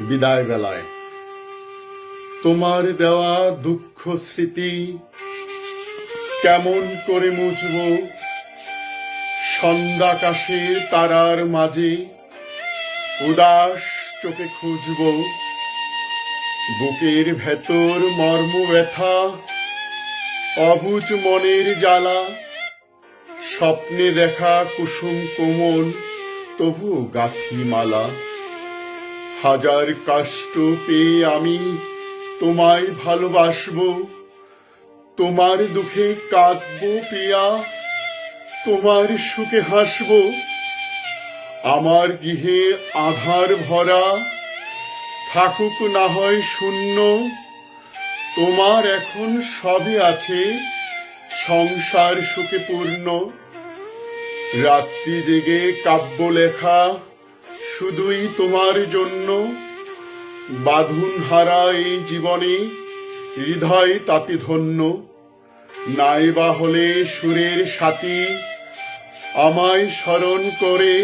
বিদায় বেলায় তোমার দেওয়া দুঃখ স্মৃতি কেমন করে মুছব? সন্ধ্যাকাশের তারার মাঝে উদাস চোখে খুঁজব। বুকের ভেতর মর্ম ব্যথা, অবুঝ মনের জ্বালা, স্বপ্নে দেখা কুসুম কোমল তবু গাঁথি মালা। হাজার কষ্ট পেয়ে আমি তোমায় ভালোবাসবো, তোমার দুঃখে কাঁদবো পিয়া, তোমার সুখে হাসবো। আমার গৃহে আধার ভরা থাকুক না হয় শূন্য, তোমার এখন সবই আছে সংসার সুখে পূর্ণ। রাত্রি জেগে কাব্য লেখা শুধুই তোমার জন্য, বাঁধন হারা এই জীবনে হৃদয় তাতে ধন্য। নাইবা হলে সুরের সাথী আমায় স্মরণ করে,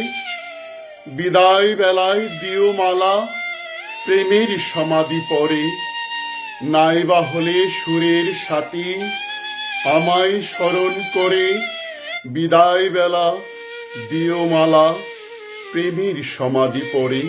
বিদায় বেলায় দিও মালা প্রেমের সমাধি পরে। নাইবা হলে সুরের সাথী আমায় স্মরণ করে, বিদায় বেলা দিও মালা প্রেমের সমাধি পরে।